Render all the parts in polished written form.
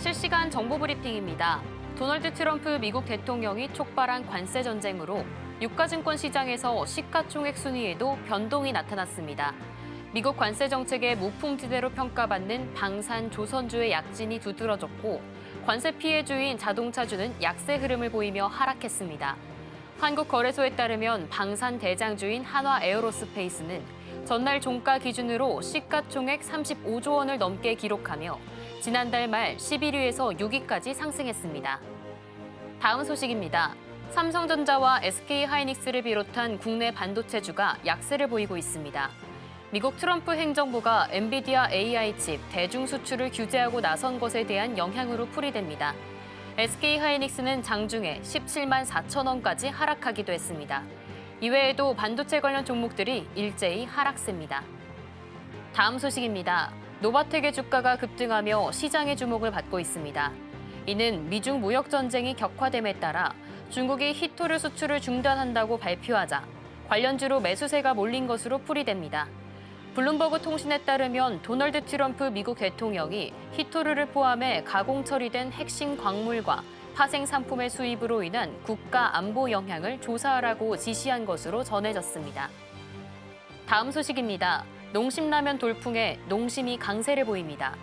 실시간 정보 브리핑입니다. 도널드 트럼프 미국 대통령이 촉발한 관세 전쟁으로 유가증권 시장에서 시가총액 순위에도 변동이 나타났습니다. 미국 관세 정책의 무풍지대로 평가받는 방산 조선주의 약진이 두드러졌고 관세 피해주인 자동차주는 약세 흐름을 보이며 하락했습니다. 한국거래소에 따르면 방산 대장주인 한화 에어로스페이스는 전날 종가 기준으로 시가총액 35조 원을 넘게 기록하며 지난달 말 11위에서 6위까지 상승했습니다. 다음 소식입니다. 삼성전자와 SK하이닉스를 비롯한 국내 반도체주가 약세를 보이고 있습니다. 미국 트럼프 행정부가 엔비디아 AI 칩 대중 수출을 규제하고 나선 것에 대한 영향으로 풀이됩니다. SK하이닉스는 장중에 17만 4천 원까지 하락하기도 했습니다. 이외에도 반도체 관련 종목들이 일제히 하락세입니다. 다음 소식입니다. 노바텍의 주가가 급등하며 시장의 주목을 받고 있습니다. 이는 미중 무역 전쟁이 격화됨에 따라 중국이 히토류 수출을 중단한다고 발표하자 관련주로 매수세가 몰린 것으로 풀이됩니다. 블룸버그 통신에 따르면 도널드 트럼프 미국 대통령이 히토류를 포함해 가공 처리된 핵심 광물과 파생 상품의 수입으로 인한 국가 안보 영향을 조사하라고 지시한 것으로 전해졌습니다. 다음 소식입니다. 농심라면 돌풍에 농심이 강세를 보입니다.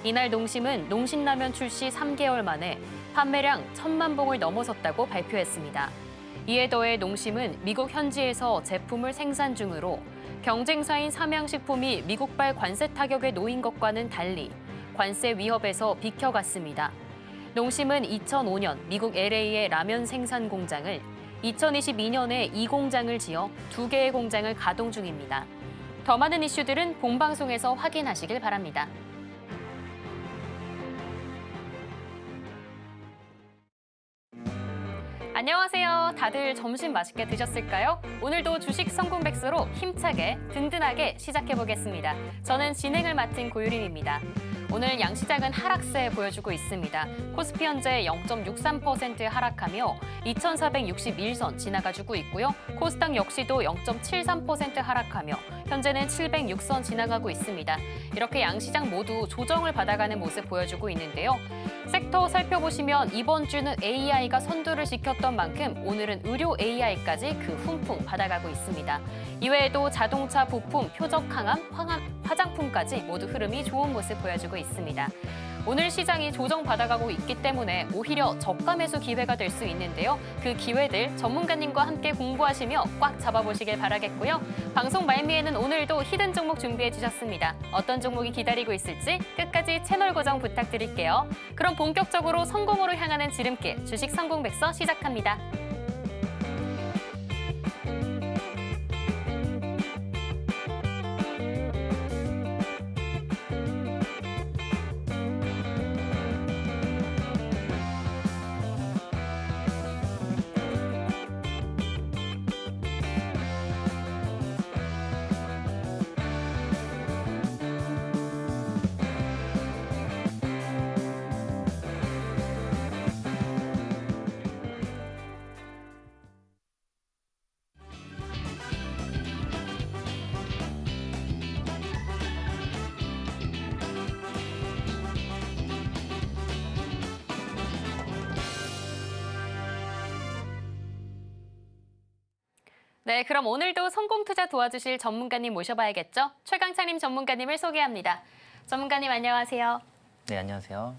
이날 농심은 농심라면 출시 3개월 만에 판매량 1,000만 봉을 넘어섰다고 발표했습니다. 이에 더해 농심은 미국 현지에서 제품을 생산 중으로 경쟁사인 삼양식품이 미국발 관세 타격에 놓인 것과는 달리 관세 위협에서 비켜갔습니다. 농심은 2005년 미국 LA의 라면 생산 공장을 2022년에 이 공장을 지어 2개의 공장을 가동 중입니다. 더 많은 이슈들은 본방송에서 확인하시길 바랍니다. 안녕하세요. 다들 점심 맛있게 드셨을까요? 오늘도 주식 성공백서로 힘차게 든든하게 시작해보겠습니다. 저는 진행을 맡은 고유림입니다. 오늘 양시장은 하락세 보여주고 있습니다. 코스피 현재 0.63% 하락하며 2,461선 지나가주고 있고요. 코스닥 역시도 0.73% 하락하며 현재는 706선 지나가고 있습니다. 이렇게 양시장 모두 조정을 받아가는 모습 보여주고 있는데요. 섹터 살펴보시면 이번 주는 AI가 선두를 지켰던 만큼 오늘은 의료 AI까지 그 훈풍 받아가고 있습니다. 이외에도 자동차 부품, 표적 항암, 화장품까지 모두 흐름이 좋은 모습 보여주고 있습니다. 오늘 시장이 조정받아가고 있기 때문에 오히려 저가 매수 기회가 될 수 있는데요. 그 기회들 전문가님과 함께 공부하시며 꽉 잡아보시길 바라겠고요. 방송 말미에는 오늘도 히든 종목 준비해 주셨습니다. 어떤 종목이 기다리고 있을지 끝까지 채널 고정 부탁드릴게요. 그럼 본격적으로 성공으로 향하는 지름길 주식 성공백서 시작합니다. 네, 그럼 오늘도 성공투자 도와주실 전문가님 모셔봐야겠죠? 최강창님 전문가님을 소개합니다. 전문가님 안녕하세요. 네, 안녕하세요.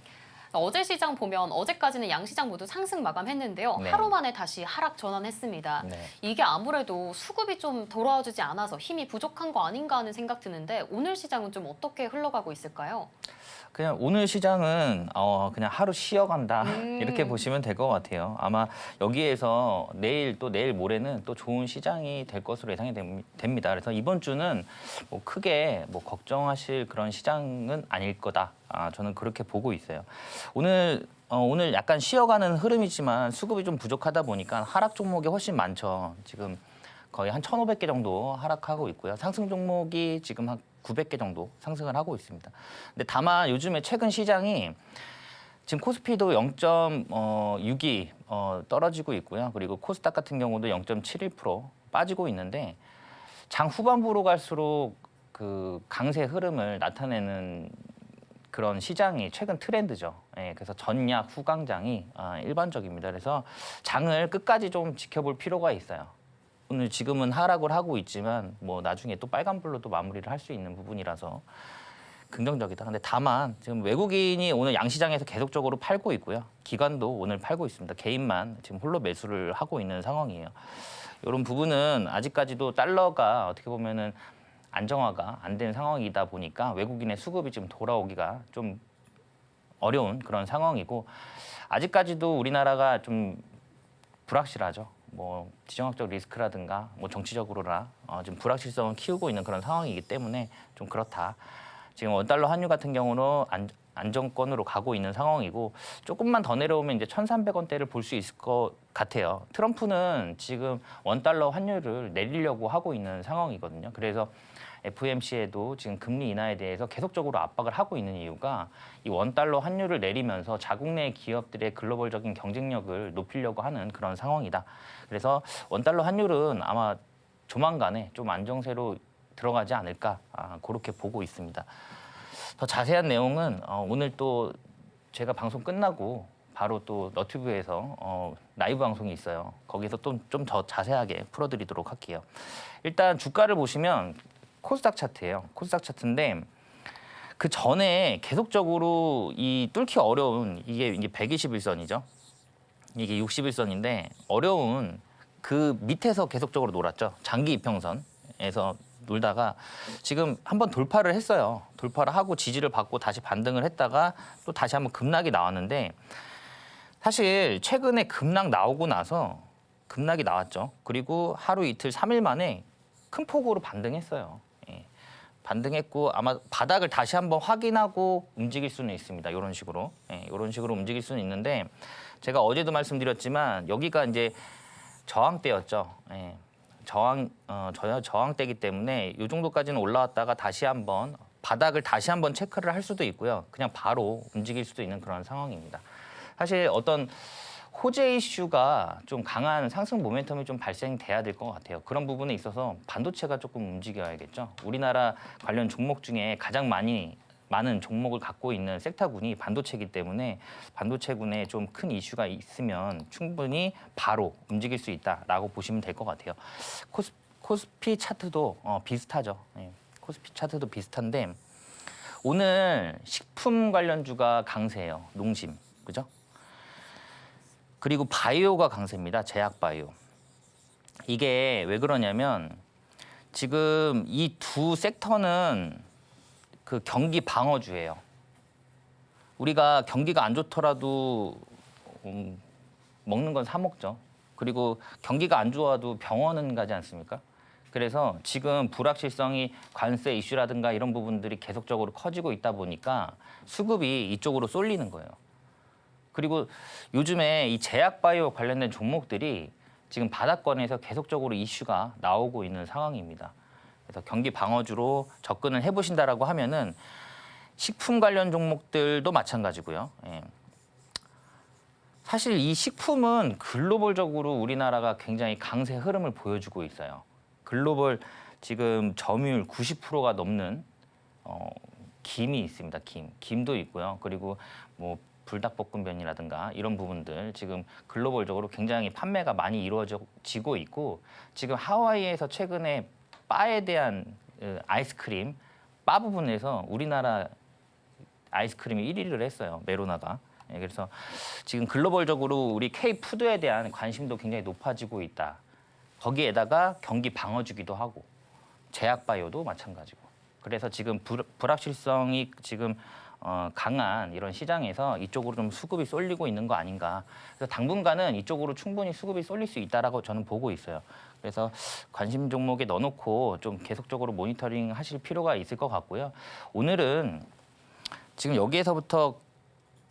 어제 시장 보면 어제까지는 양시장 모두 상승 마감했는데요. 네. 하루 만에 다시 하락 전환했습니다. 네. 이게 아무래도 수급이 좀 돌아와주지 않아서 힘이 부족한 거 아닌가 하는 생각 드는데 오늘 시장은 좀 어떻게 흘러가고 있을까요? 그냥 오늘 시장은 그냥 하루 쉬어간다 이렇게 보시면 될 것 같아요. 아마 여기에서 내일 모레는 또 좋은 시장이 될 것으로 예상이 됩니다. 그래서 이번 주는 뭐 크게 뭐 걱정하실 그런 시장은 아닐 거다. 저는 그렇게 보고 있어요. 오늘 약간 쉬어가는 흐름이지만 수급이 좀 부족하다 보니까 하락 종목이 훨씬 많죠. 지금 거의 한 1,500개 정도 하락하고 있고요. 상승 종목이 지금 한 900개 정도 상승을 하고 있습니다. 근데 다만 요즘에 최근 시장이 지금 코스피도 0.62 떨어지고 있고요. 그리고 코스닥 같은 경우도 0.71% 빠지고 있는데 장 후반부로 갈수록 그 강세 흐름을 나타내는 그런 시장이 최근 트렌드죠. 예, 그래서 전약 후강장이 일반적입니다. 그래서 장을 끝까지 좀 지켜볼 필요가 있어요. 오늘 지금은 하락을 하고 있지만 뭐 나중에 또 빨간불로도 마무리를 할 수 있는 부분이라서 긍정적이다. 근데 다만 지금 외국인이 오늘 양시장에서 계속적으로 팔고 있고요. 기관도 오늘 팔고 있습니다. 개인만 지금 홀로 매수를 하고 있는 상황이에요. 이런 부분은 아직까지도 달러가 어떻게 보면은 안정화가 안 된 상황이다 보니까 외국인의 수급이 지금 돌아오기가 좀 어려운 그런 상황이고 아직까지도 우리나라가 좀 불확실하죠. 뭐 지정학적 리스크라든가 뭐 정치적으로나 좀 불확실성을 키우고 있는 그런 상황이기 때문에 좀 그렇다. 지금 원달러 환율 같은 경우는 안정권으로 가고 있는 상황이고 조금만 더 내려오면 이제 1,300원대를 볼 수 있을 것 같아요. 트럼프는 지금 원달러 환율을 내리려고 하고 있는 상황이거든요. 그래서 FOMC에도 지금 금리 인하에 대해서 계속적으로 압박을 하고 있는 이유가 이 원달러 환율을 내리면서 자국 내 기업들의 글로벌적인 경쟁력을 높이려고 하는 그런 상황이다. 그래서 원달러 환율은 아마 조만간에 좀 안정세로 들어가지 않을까 그렇게 보고 있습니다. 더 자세한 내용은 오늘 또 제가 방송 끝나고 바로 또 너튜브에서 라이브 방송이 있어요. 거기서 좀 더 자세하게 풀어드리도록 할게요. 일단 주가를 보시면 코스닥 차트예요. 코스닥 차트인데 그 전에 계속적으로 이 뚫기 어려운 이게 121선이죠. 이게 61선인데 어려운 그 밑에서 계속적으로 놀았죠. 장기 이평선에서 놀다가 지금 한번 돌파를 했어요. 돌파를 하고 지지를 받고 다시 반등을 했다가 또 다시 한번 급락이 나왔는데 사실 최근에 급락 나오고 나서 급락이 나왔죠. 그리고 하루 이틀 3일 만에 큰 폭으로 반등했어요. 예. 반등했고 아마 바닥을 다시 한번 확인하고 움직일 수는 있습니다. 이런 식으로. 예, 이런 식으로 움직일 수는 있는데 제가 어제도 말씀드렸지만 여기가 이제 저항대였죠. 예. 저항대이기 때문에 이 정도까지는 올라왔다가 다시 한번 바닥을 다시 한번 체크를 할 수도 있고요. 그냥 바로 움직일 수도 있는 그런 상황입니다. 사실 어떤 호재 이슈가 좀 강한 상승 모멘텀이 좀 발생돼야 될 것 같아요. 그런 부분에 있어서 반도체가 조금 움직여야겠죠. 우리나라 관련 종목 중에 가장 많은 종목을 갖고 있는 섹터군이 반도체이기 때문에 반도체군에 좀 큰 이슈가 있으면 충분히 바로 움직일 수 있다라고 보시면 될 것 같아요. 코스피 차트도 비슷하죠. 예, 코스피 차트도 비슷한데 오늘 식품 관련주가 강세예요. 농심, 그죠? 그리고 바이오가 강세입니다. 제약 바이오. 이게 왜 그러냐면 지금 이 두 섹터는 그 경기 방어주예요. 우리가 경기가 안 좋더라도 먹는 건 사 먹죠. 그리고 경기가 안 좋아도 병원은 가지 않습니까? 그래서 지금 불확실성이 관세 이슈라든가 이런 부분들이 계속적으로 커지고 있다 보니까 수급이 이쪽으로 쏠리는 거예요. 그리고 요즘에 이 제약바이오 관련된 종목들이 지금 바닥권에서 계속적으로 이슈가 나오고 있는 상황입니다. 그래서 경기 방어주로 접근을 해보신다라고 하면은 식품 관련 종목들도 마찬가지고요. 예. 사실 이 식품은 글로벌적으로 우리나라가 굉장히 강세 흐름을 보여주고 있어요. 글로벌 지금 점유율 90%가 넘는 김이 있습니다. 김도 있고요. 그리고 뭐 불닭볶음면이라든가 이런 부분들 지금 글로벌적으로 굉장히 판매가 많이 이루어지고 있고 지금 하와이에서 최근에 바에 대한 아이스크림 바 부분에서 우리나라 아이스크림이 1위를 했어요. 메로나가. 예, 그래서 지금 글로벌적으로 우리 K푸드에 대한 관심도 굉장히 높아지고 있다. 거기에다가 경기 방어주기도 하고 제약바이오도 마찬가지고. 그래서 지금 불확실성이 지금 강한 이런 시장에서 이쪽으로 좀 수급이 쏠리고 있는 거 아닌가. 그래서 당분간은 이쪽으로 충분히 수급이 쏠릴 수 있다라고 저는 보고 있어요. 그래서 관심 종목에 넣어놓고 좀 계속적으로 모니터링 하실 필요가 있을 것 같고요. 오늘은 지금 여기에서부터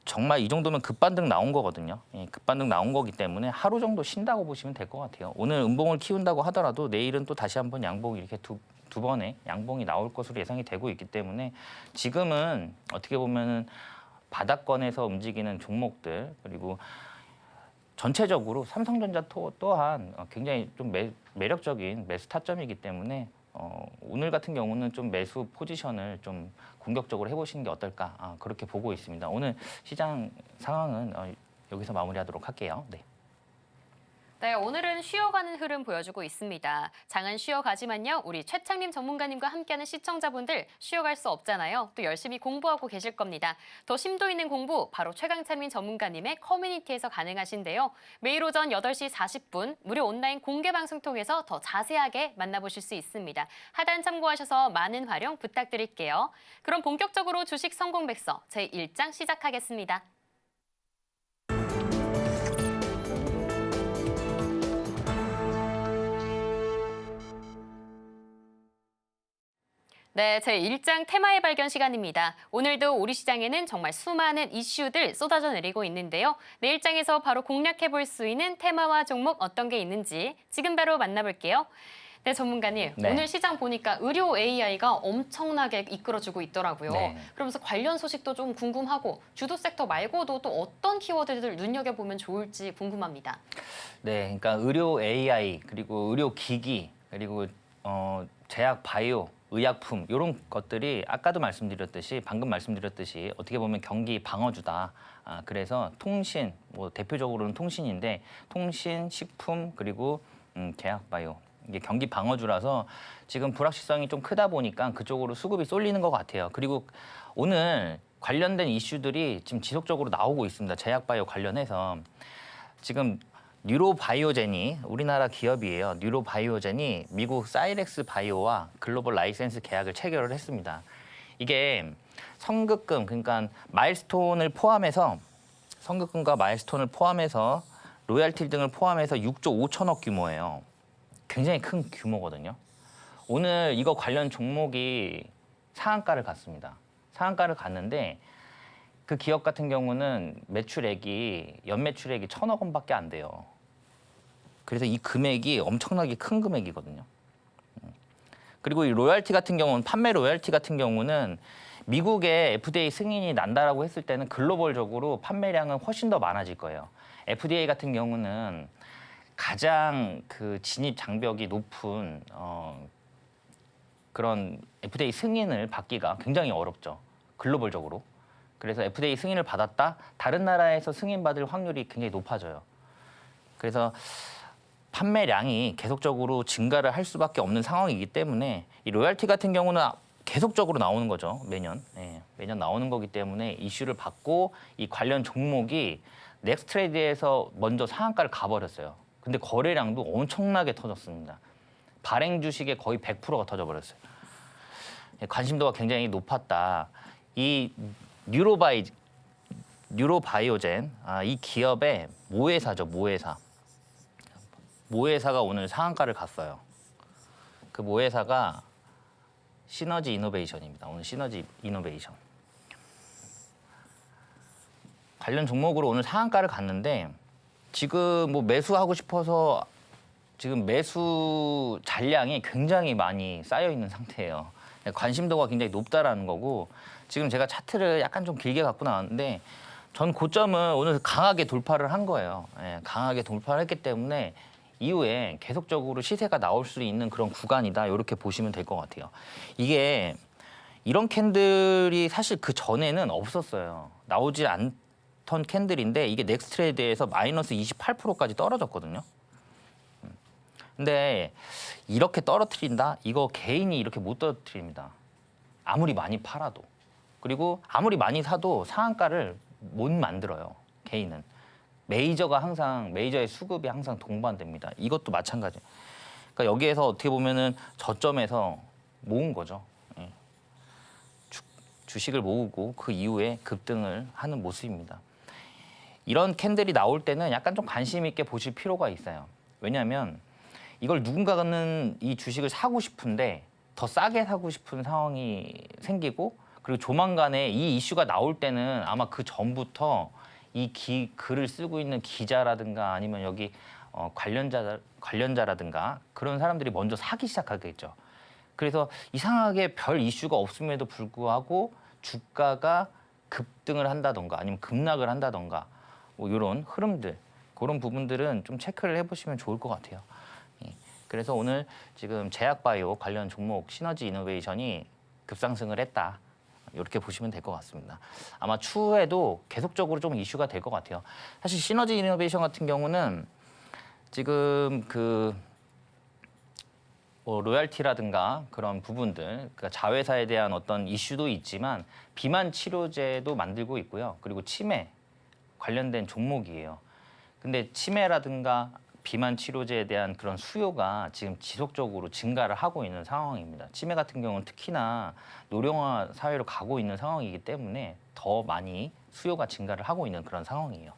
정말 이 정도면 급반등 나온 거거든요. 예, 급반등 나온 거기 때문에 하루 정도 쉰다고 보시면 될 것 같아요. 오늘 음봉을 키운다고 하더라도 내일은 또 다시 한번 양봉 이렇게 두 번의 양봉이 나올 것으로 예상이 되고 있기 때문에 지금은 어떻게 보면은 바닥권에서 움직이는 종목들 그리고 전체적으로 삼성전자 또한 굉장히 좀 매력적인 매수 타점이기 때문에 오늘 같은 경우는 좀 매수 포지션을 좀 공격적으로 해보시는 게 어떨까 그렇게 보고 있습니다. 오늘 시장 상황은 여기서 마무리하도록 할게요. 네. 네, 오늘은 쉬어가는 흐름 보여주고 있습니다. 장은 쉬어가지만요. 우리 최창림 전문가님과 함께하는 시청자분들 쉬어갈 수 없잖아요. 또 열심히 공부하고 계실 겁니다. 더 심도 있는 공부 바로 최강창민 전문가님의 커뮤니티에서 가능하신데요. 매일 오전 8시 40분 무료 온라인 공개 방송 통해서 더 자세하게 만나보실 수 있습니다. 하단 참고하셔서 많은 활용 부탁드릴게요. 그럼 본격적으로 주식 성공 백서 제1장 시작하겠습니다. 네, 제1장 테마의 발견 시간입니다. 오늘도 우리 시장에는 정말 수많은 이슈들 쏟아져 내리고 있는데요. 내일 장에서 바로 공략해볼 수 있는 테마와 종목 어떤 게 있는지 지금 바로 만나볼게요. 네, 전문가님. 네. 오늘 시장 보니까 의료 AI가 엄청나게 이끌어주고 있더라고요. 네. 그러면서 관련 소식도 좀 궁금하고 주도 섹터 말고도 또 어떤 키워드들 눈여겨보면 좋을지 궁금합니다. 네, 그러니까 의료 AI 그리고 의료 기기 그리고 제약 바이오 의약품 이런 것들이 아까도 말씀드렸듯이 방금 말씀드렸듯이 어떻게 보면 경기 방어주다. 그래서 통신 뭐 대표적으로는 통신인데 통신, 식품 그리고 제약 바이오 이게 경기 방어주라서 지금 불확실성이 좀 크다 보니까 그쪽으로 수급이 쏠리는 것 같아요. 그리고 오늘 관련된 이슈들이 지금 지속적으로 나오고 있습니다. 제약 바이오 관련해서 지금 뉴로바이오젠이 우리나라 기업이에요. 뉴로바이오젠이 미국 사이렉스 바이오와 글로벌 라이센스 계약을 체결을 했습니다. 이게 선급금 그러니까 마일스톤을 포함해서 선급금과 마일스톤을 포함해서 로열티 등을 포함해서 6조 5천억 규모예요. 굉장히 큰 규모거든요. 오늘 이거 관련 종목이 상한가를 갔습니다. 상한가를 갔는데 그 기업 같은 경우는 연매출액이 1,000억 원밖에 안 돼요. 그래서 이 금액이 엄청나게 큰 금액이거든요. 그리고 이 로열티 같은 경우는 판매 로열티 같은 경우는 미국의 FDA 승인이 난다라고 했을 때는 글로벌적으로 판매량은 훨씬 더 많아질 거예요. FDA 같은 경우는 가장 그 진입 장벽이 높은 그런 FDA 승인을 받기가 굉장히 어렵죠. 글로벌적으로. 그래서 FDA 승인을 받았다? 다른 나라에서 승인받을 확률이 굉장히 높아져요. 그래서 판매량이 계속적으로 증가를 할 수밖에 없는 상황이기 때문에 이 로열티 같은 경우는 계속적으로 나오는 거죠. 매년. 매년 나오는 거기 때문에 이슈를 받고 이 관련 종목이 넥스트레이드에서 먼저 상한가를 가버렸어요. 근데 거래량도 엄청나게 터졌습니다. 발행 주식의 거의 100%가 터져버렸어요. 관심도가 굉장히 높았다. 이 뉴로바이오젠, 이 기업의 모회사죠, 모회사. 모회사가 오늘 상한가를 갔어요. 그 모회사가 시너지 이노베이션입니다. 오늘 시너지 이노베이션. 관련 종목으로 오늘 상한가를 갔는데 지금 뭐 매수하고 싶어서 지금 매수 잔량이 굉장히 많이 쌓여 있는 상태예요. 관심도가 굉장히 높다라는 거고 지금 제가 차트를 약간 좀 길게 갖고 나왔는데 전 고점은 오늘 강하게 돌파를 한 거예요. 강하게 돌파를 했기 때문에 이후에 계속적으로 시세가 나올 수 있는 그런 구간이다. 이렇게 보시면 될 것 같아요. 이게 이런 캔들이 사실 그 전에는 없었어요. 나오지 않던 캔들인데 이게 넥스트레이드에서 마이너스 28%까지 떨어졌거든요. 근데 이렇게 떨어뜨린다? 이거 개인이 이렇게 못 떨어뜨립니다. 아무리 많이 팔아도. 그리고 아무리 많이 사도 상한가를 못 만들어요. 개인은. 메이저의 수급이 항상 동반됩니다. 이것도 마찬가지. 그러니까 여기에서 어떻게 보면은 저점에서 모은 거죠. 주식을 모으고 그 이후에 급등을 하는 모습입니다. 이런 캔들이 나올 때는 약간 좀 관심 있게 보실 필요가 있어요. 왜냐하면 이걸 누군가는 이 주식을 사고 싶은데 더 싸게 사고 싶은 상황이 생기고 그리고 조만간에 이 이슈가 나올 때는 아마 그 전부터 이 글을 쓰고 있는 기자라든가 아니면 여기 관련자라든가 그런 사람들이 먼저 사기 시작하겠죠. 그래서 이상하게 별 이슈가 없음에도 불구하고 주가가 급등을 한다던가 아니면 급락을 한다던가 뭐 이런 흐름들 그런 부분들은 좀 체크를 해보시면 좋을 것 같아요. 그래서 오늘 지금 제약바이오 관련 종목 시너지 이노베이션이 급상승을 했다. 이렇게 보시면 될 것 같습니다. 아마 추후에도 계속적으로 좀 이슈가 될 것 같아요. 사실 시너지 이노베이션 같은 경우는 지금 로열티라든가 그런 부분들, 그러니까 자회사에 대한 어떤 이슈도 있지만 비만 치료제도 만들고 있고요. 그리고 치매 관련된 종목이에요. 근데 치매라든가 비만 치료제에 대한 그런 수요가 지금 지속적으로 증가를 하고 있는 상황입니다. 치매 같은 경우는 특히나 노령화 사회로 가고 있는 상황이기 때문에 더 많이 수요가 증가를 하고 있는 그런 상황이에요.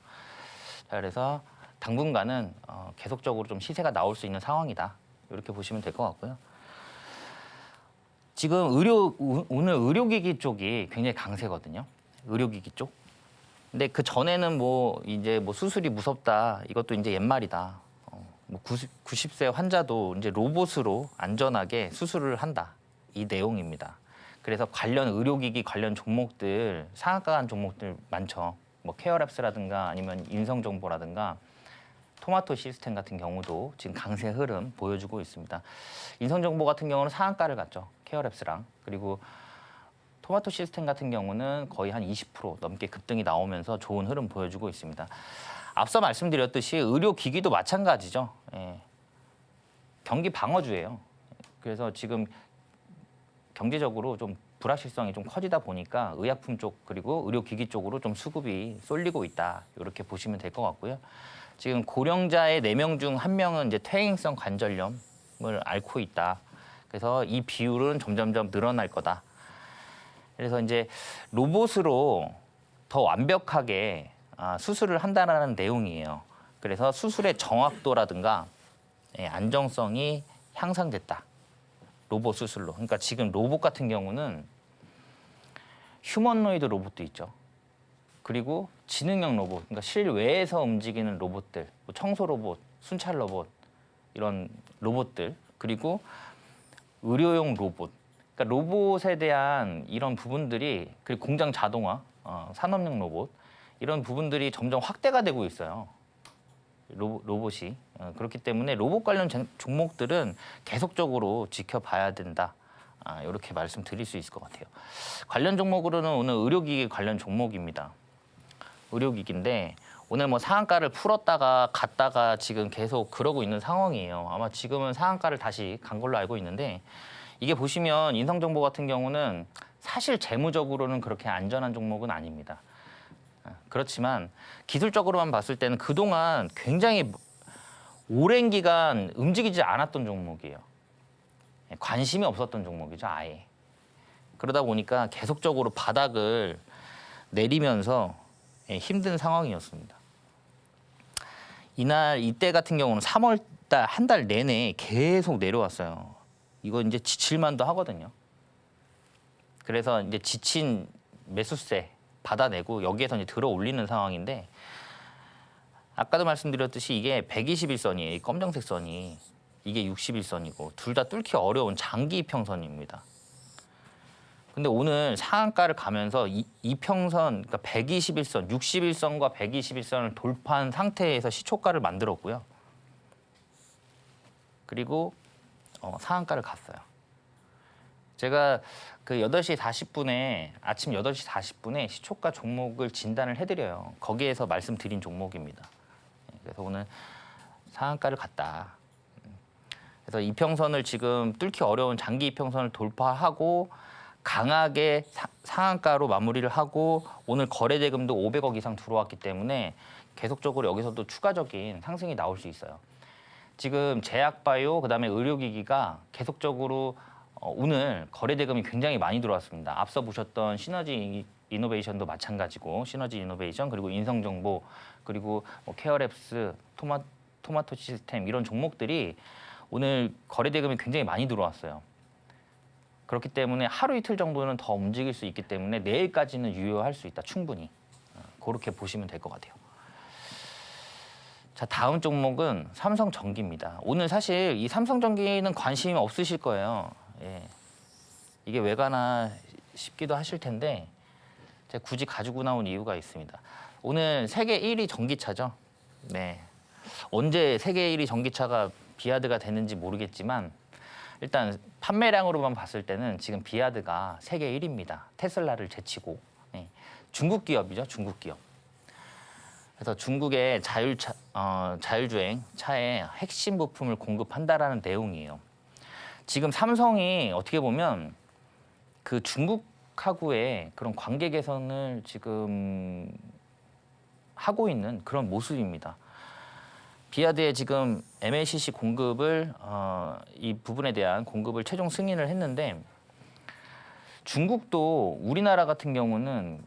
자, 그래서 당분간은 계속적으로 좀 시세가 나올 수 있는 상황이다. 이렇게 보시면 될 것 같고요. 지금 오늘 의료기기 쪽이 굉장히 강세거든요. 의료기기 쪽. 근데 그 전에는 이제 수술이 무섭다. 이것도 이제 옛말이다. 90세 환자도 이제 로봇으로 안전하게 수술을 한다. 이 내용입니다. 그래서 관련 의료기기 관련 종목들, 상한가 간 종목들 많죠. 케어랩스라든가 아니면 인성정보라든가 토마토 시스템 같은 경우도 지금 강세 흐름 보여주고 있습니다. 인성정보 같은 경우는 상한가를 갔죠. 케어랩스랑. 그리고 토마토 시스템 같은 경우는 거의 한 20% 넘게 급등이 나오면서 좋은 흐름 보여주고 있습니다. 앞서 말씀드렸듯이 의료기기도 마찬가지죠. 예. 경기 방어주예요. 그래서 지금 경제적으로 좀 불확실성이 좀 커지다 보니까 의약품 쪽 그리고 의료기기 쪽으로 좀 수급이 쏠리고 있다. 이렇게 보시면 될 것 같고요. 지금 고령자의 4명 중 1명은 이제 퇴행성 관절염을 앓고 있다. 그래서 이 비율은 점점점 늘어날 거다. 그래서 이제 로봇으로 더 완벽하게 수술을 한다는 내용이에요. 그래서 수술의 정확도라든가 안정성이 향상됐다. 로봇 수술로. 그러니까 지금 로봇 같은 경우는 휴머노이드 로봇도 있죠. 그리고 지능형 로봇, 그러니까 실외에서 움직이는 로봇들, 청소 로봇, 순찰 로봇 이런 로봇들, 그리고 의료용 로봇. 그러니까 로봇에 대한 이런 부분들이 그리고 공장 자동화, 산업용 로봇 이런 부분들이 점점 확대가 되고 있어요. 로봇이. 그렇기 때문에 로봇 관련 종목들은 계속적으로 지켜봐야 된다. 이렇게 말씀드릴 수 있을 것 같아요. 관련 종목으로는 오늘 의료기기 관련 종목입니다. 의료기기인데 오늘 상한가를 풀었다가 갔다가 지금 계속 그러고 있는 상황이에요. 아마 지금은 상한가를 다시 간 걸로 알고 있는데 이게 보시면 인성정보 같은 경우는 사실 재무적으로는 그렇게 안전한 종목은 아닙니다. 그렇지만 기술적으로만 봤을 때는 그동안 굉장히 오랜 기간 움직이지 않았던 종목이에요. 관심이 없었던 종목이죠, 아예. 그러다 보니까 계속적으로 바닥을 내리면서 힘든 상황이었습니다. 이때 같은 경우는 3월달 한 달 내내 계속 내려왔어요. 이거 이제 지칠만도 하거든요. 그래서 이제 지친 매수세 받아내고 여기에서 이제 들어 올리는 상황인데 아까도 말씀드렸듯이 이게 121선이에요. 이 검정색 선이. 이게 61선이고 둘 다 뚫기 어려운 장기 이평선입니다. 근데 오늘 상한가를 가면서 이평선, 그러니까 121선, 61선과 121선을 돌파한 상태에서 시초가를 만들었고요. 그리고 상한가를 갔어요. 제가 그 8시 40분에 아침 8시 40분에 시초가 종목을 진단을 해드려요. 거기에서 말씀드린 종목입니다. 그래서 오늘 상한가를 갔다. 그래서 이평선을 지금 뚫기 어려운 장기 이평선을 돌파하고 강하게 상한가로 마무리를 하고 오늘 거래 대금도 500억 이상 들어왔기 때문에 계속적으로 여기서도 추가적인 상승이 나올 수 있어요. 지금 제약바이오 그다음에 의료기기가 계속적으로 오늘 거래 대금이 굉장히 많이 들어왔습니다. 앞서 보셨던 시너지 이노베이션도 마찬가지고 시너지 이노베이션 그리고 인성정보 그리고 케어랩스 토마토 시스템 이런 종목들이 오늘 거래 대금이 굉장히 많이 들어왔어요. 그렇기 때문에 하루 이틀 정도는 더 움직일 수 있기 때문에 내일까지는 유효할 수 있다. 충분히. 그렇게 보시면 될 것 같아요. 자, 다음 종목은 삼성전기입니다. 오늘 사실 이 삼성전기는 관심이 없으실 거예요. 예. 이게 왜 가나 싶기도 하실 텐데 제가 굳이 가지고 나온 이유가 있습니다. 오늘 세계 1위 전기차죠. 네. 언제 세계 1위 전기차가 비아드가 되는지 모르겠지만 일단 판매량으로만 봤을 때는 지금 비아드가 세계 1위입니다. 테슬라를 제치고. 네. 중국 기업이죠, 중국 기업. 그래서 중국의 자율주행 차의 핵심 부품을 공급한다라는 내용이에요. 지금 삼성이 어떻게 보면 그 중국하고의 그런 관계 개선을 지금 하고 있는 그런 모습입니다. 비아드에 지금 MLCC 공급을 이 부분에 대한 공급을 최종 승인을 했는데 중국도 우리나라 같은 경우는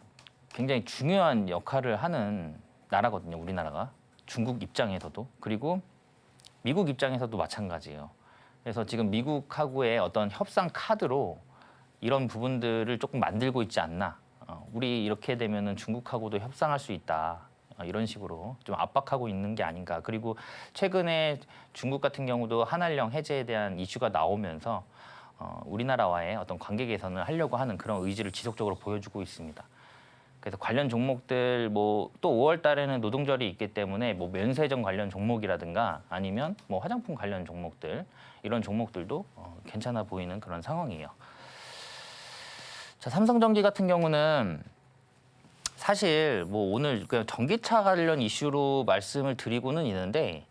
굉장히 중요한 역할을 하는 나라거든요. 우리나라가 중국 입장에서도 그리고 미국 입장에서도 마찬가지예요. 그래서 지금 미국하고의 어떤 협상 카드로 이런 부분들을 조금 만들고 있지 않나. 우리 이렇게 되면은 중국하고도 협상할 수 있다. 이런 식으로 좀 압박하고 있는 게 아닌가. 그리고 최근에 중국 같은 경우도 한한령 해제에 대한 이슈가 나오면서 우리나라와의 어떤 관계 개선을 하려고 하는 그런 의지를 지속적으로 보여주고 있습니다. 그래서 관련 종목들 뭐 또 5월 달에는 노동절이 있기 때문에 뭐 면세점 관련 종목이라든가 아니면 뭐 화장품 관련 종목들 이런 종목들도 괜찮아 보이는 그런 상황이에요. 자, 삼성전기 같은 경우는 사실 뭐 오늘 그냥 전기차 관련 이슈로 말씀을 드리고는 있는데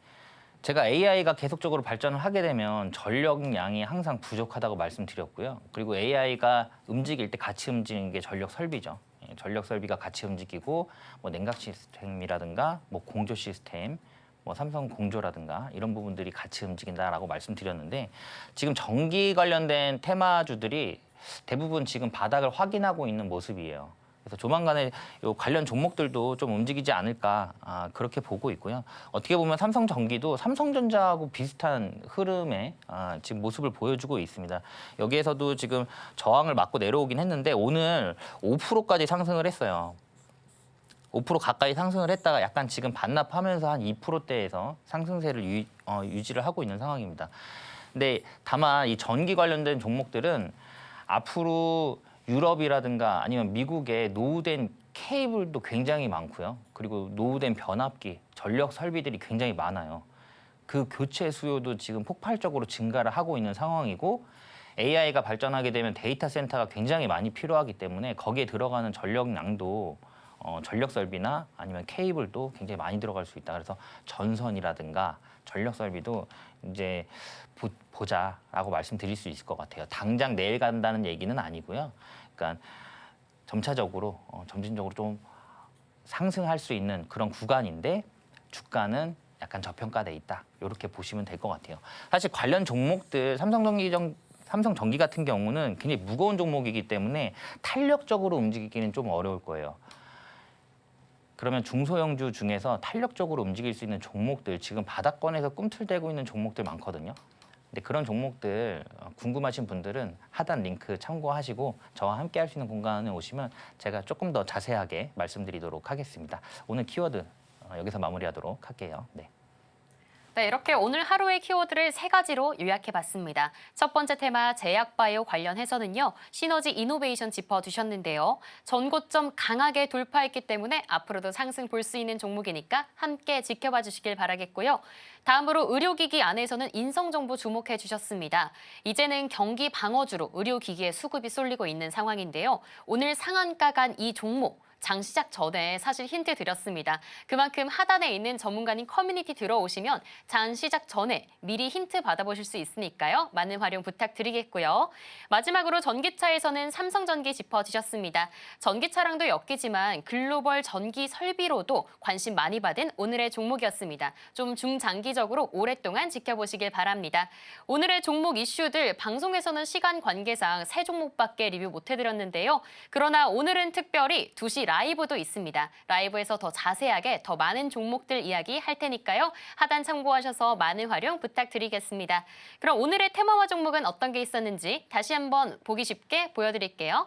제가 AI가 계속적으로 발전을 하게 되면 전력량이 항상 부족하다고 말씀드렸고요. 그리고 AI가 움직일 때 같이 움직이는 게 전력 설비죠. 전력 설비가 같이 움직이고 뭐 냉각 시스템이라든가 뭐 공조 시스템, 뭐 삼성 공조라든가 이런 부분들이 같이 움직인다라고 말씀드렸는데 지금 전기 관련된 테마주들이 대부분 지금 바닥을 확인하고 있는 모습이에요. 그래서 조만간에 요 관련 종목들도 좀 움직이지 않을까 그렇게 보고 있고요. 어떻게 보면 삼성전기도 삼성전자하고 비슷한 흐름의 지금 모습을 보여주고 있습니다. 여기에서도 지금 저항을 맞고 내려오긴 했는데 오늘 5%까지 상승을 했어요. 5% 가까이 상승을 했다가 약간 지금 반납하면서 한 2%대에서 상승세를 유지를 하고 있는 상황입니다. 근데 다만 이 전기 관련된 종목들은 앞으로 유럽이라든가 아니면 미국에 노후된 케이블도 굉장히 많고요. 그리고 노후된 변압기, 전력 설비들이 굉장히 많아요. 그 교체 수요도 지금 폭발적으로 증가를 하고 있는 상황이고 AI가 발전하게 되면 데이터 센터가 굉장히 많이 필요하기 때문에 거기에 들어가는 전력량도 전력 설비나 아니면 케이블도 굉장히 많이 들어갈 수 있다. 그래서 전선이라든가 전력 설비도 이제 보자라고 말씀드릴 수 있을 것 같아요. 당장 내일 간다는 얘기는 아니고요. 그러니까 점차적으로 점진적으로 좀 상승할 수 있는 그런 구간인데 주가는 약간 저평가돼 있다. 이렇게 보시면 될 것 같아요. 사실 관련 종목들 삼성전기 같은 경우는 굉장히 무거운 종목이기 때문에 탄력적으로 움직이기는 좀 어려울 거예요. 그러면 중소형주 중에서 탄력적으로 움직일 수 있는 종목들 지금 바닥권에서 꿈틀대고 있는 종목들 많거든요. 근데 그런 종목들 궁금하신 분들은 하단 링크 참고하시고 저와 함께 할 수 있는 공간에 오시면 제가 조금 더 자세하게 말씀드리도록 하겠습니다. 오늘 키워드 여기서 마무리하도록 할게요. 네. 네, 이렇게 오늘 하루의 키워드를 3가지로 요약해봤습니다. 첫 번째 테마 제약바이오 관련해서는요. 시너지 이노베이션 짚어주셨는데요. 전고점 강하게 돌파했기 때문에 앞으로도 상승 볼 수 있는 종목이니까 함께 지켜봐 주시길 바라겠고요. 다음으로 의료기기 안에서는 인성정보 주목해 주셨습니다. 이제는 경기 방어주로 의료기기의 수급이 쏠리고 있는 상황인데요. 오늘 상한가 간 이 종목. 장 시작 전에 사실 힌트 드렸습니다. 그만큼 하단에 있는 전문가님 커뮤니티 들어오시면 장 시작 전에 미리 힌트 받아보실 수 있으니까요. 많은 활용 부탁드리겠고요. 마지막으로 전기차에서는 삼성전기 짚어주셨습니다. 전기차랑도 엮이지만 글로벌 전기 설비로도 관심 많이 받은 오늘의 종목이었습니다. 좀 중장기적으로 오랫동안 지켜보시길 바랍니다. 오늘의 종목 이슈들 방송에서는 시간 관계상 3종목밖에 리뷰 못해드렸는데요. 그러나 오늘은 특별히 2시 라이브도 있습니다. 라이브에서 더 자세하게 더 많은 종목들 이야기 할 테니까요. 하단 참고하셔서 많은 활용 부탁드리겠습니다. 그럼 오늘의 테마와 종목은 어떤 게 있었는지 다시 한번 보기 쉽게 보여드릴게요.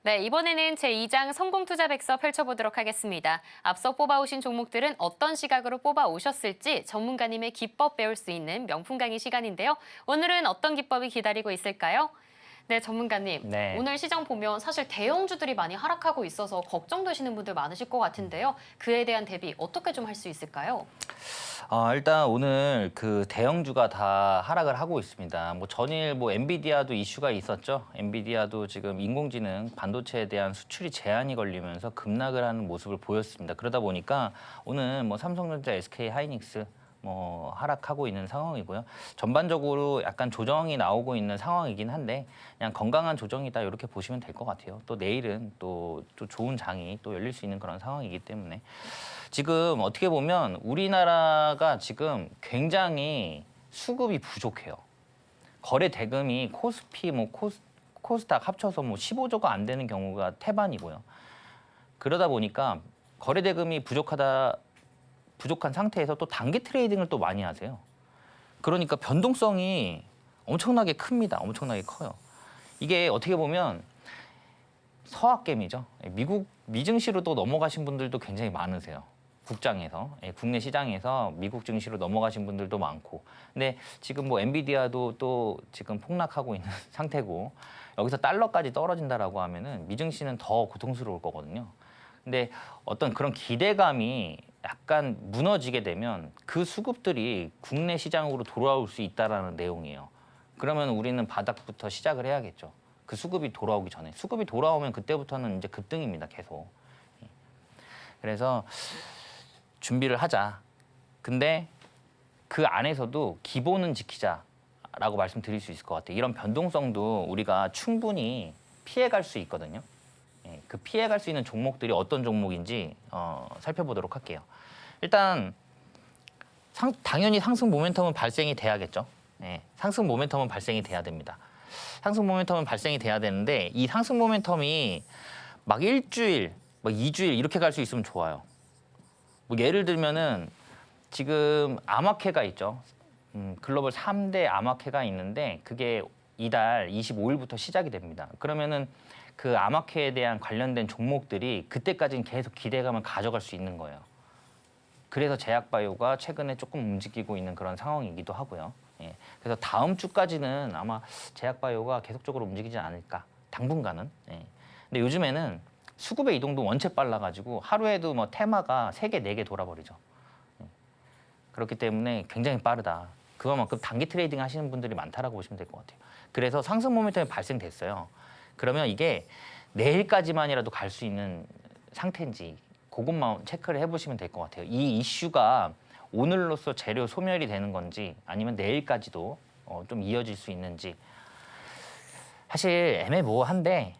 네, 이번에는 제2장 성공투자백서 펼쳐보도록 하겠습니다. 앞서 뽑아오신 종목들은 어떤 시각으로 뽑아오셨을지 전문가님의 기법 배울 수 있는 명품 강의 시간인데요. 오늘은 어떤 기법이 기다리고 있을까요? 네, 전문가님. 네. 오늘 시장 보면 사실 대형주들이 많이 하락하고 있어서 걱정되시는 분들 많으실 것 같은데요. 그에 대한 대비 어떻게 좀 할 수 있을까요? 일단 오늘 그 대형주가 다 하락을 하고 있습니다. 뭐 전일 뭐 엔비디아도 이슈가 있었죠. 엔비디아도 지금 인공지능 반도체에 대한 수출이 제한이 걸리면서 급락을 하는 모습을 보였습니다. 그러다 보니까 오늘 뭐 삼성전자, SK 하이닉스 뭐 하락하고 있는 상황이고요. 전반적으로 약간 조정이 나오고 있는 상황이긴 한데 그냥 건강한 조정이다 이렇게 보시면 될 것 같아요. 또 내일은 또 좋은 장이 또 열릴 수 있는 그런 상황이기 때문에 지금 어떻게 보면 우리나라가 지금 굉장히 수급이 부족해요. 거래 대금이 코스피 코스닥 합쳐서 뭐 15조가 안 되는 경우가 태반이고요. 그러다 보니까 거래 대금이 부족한 상태에서 또 단기 트레이딩을 또 많이 하세요. 그러니까 변동성이 엄청나게 큽니다. 엄청나게 커요. 이게 어떻게 보면 서학개미죠. 미국 미증시로 또 넘어가신 분들도 굉장히 많으세요. 국장에서 국내 시장에서 미국 증시로 넘어가신 분들도 많고. 근데 지금 뭐 엔비디아도 또 지금 폭락하고 있는 상태고 여기서 달러까지 떨어진다라고 하면은 미증시는 더 고통스러울 거거든요. 근데 어떤 그런 기대감이 약간 무너지게 되면 그 수급들이 국내 시장으로 돌아올 수 있다라는 내용이에요. 그러면 우리는 바닥부터 시작을 해야겠죠. 그 수급이 돌아오기 전에. 수급이 돌아오면 그때부터는 이제 급등입니다, 계속. 그래서 준비를 하자. 근데 그 안에서도 기본은 지키자라고 말씀드릴 수 있을 것 같아요. 이런 변동성도 우리가 충분히 피해갈 수 있거든요. 그 피해갈 수 있는 종목들이 어떤 종목인지 살펴보도록 할게요. 일단 당연히 상승 모멘텀은 발생이 돼야겠죠. 상승 모멘텀은 발생이 돼야 됩니다. 상승 모멘텀은 발생이 돼야 되는데 이 상승 모멘텀이 막 일주일, 막 2주일 이렇게 갈 수 있으면 좋아요. 뭐 예를 들면은 지금 암호화폐가 있죠. 글로벌 3대 암호화폐가 있는데 그게 이달 25일부터 시작이 됩니다. 그러면은 그 암호화폐에 대한 관련된 종목들이 그때까지는 계속 기대감을 가져갈 수 있는 거예요. 그래서 제약바이오가 최근에 조금 움직이고 있는 그런 상황이기도 하고요. 그래서 다음 주까지는 아마 제약바이오가 계속적으로 움직이지 않을까, 당분간은. 근데 요즘에는 수급의 이동도 원체 빨라가지고 하루에도 뭐 테마가 3개, 4개 돌아버리죠. 그렇기 때문에 굉장히 빠르다. 그거만큼 단기 트레이딩 하시는 분들이 많다라고 보시면 될 것 같아요. 그래서 상승 모멘텀이 발생됐어요. 그러면 이게 내일까지만이라도 갈 수 있는 상태인지 그것만 체크를 해보시면 될 것 같아요. 이 이슈가 오늘로써 재료 소멸이 되는 건지 아니면 내일까지도 좀 이어질 수 있는지 사실 애매모호한데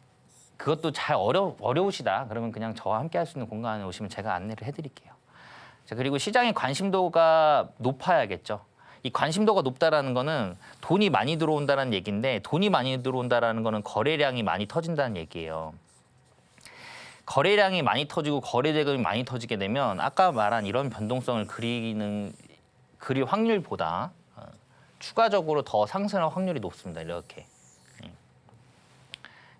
그것도 잘 어려우시다 그러면 그냥 저와 함께 할 수 있는 공간에 오시면 제가 안내를 해드릴게요. 자, 그리고 시장의 관심도가 높아야겠죠. 이 관심도가 높다라는 거는 돈이 많이 들어온다는 얘기인데 돈이 많이 들어온다라는 거는 거래량이 많이 터진다는 얘기예요. 거래량이 많이 터지고 거래 대금이 많이 터지게 되면 아까 말한 이런 변동성을 그릴 확률보다 추가적으로 더 상승할 확률이 높습니다. 이렇게.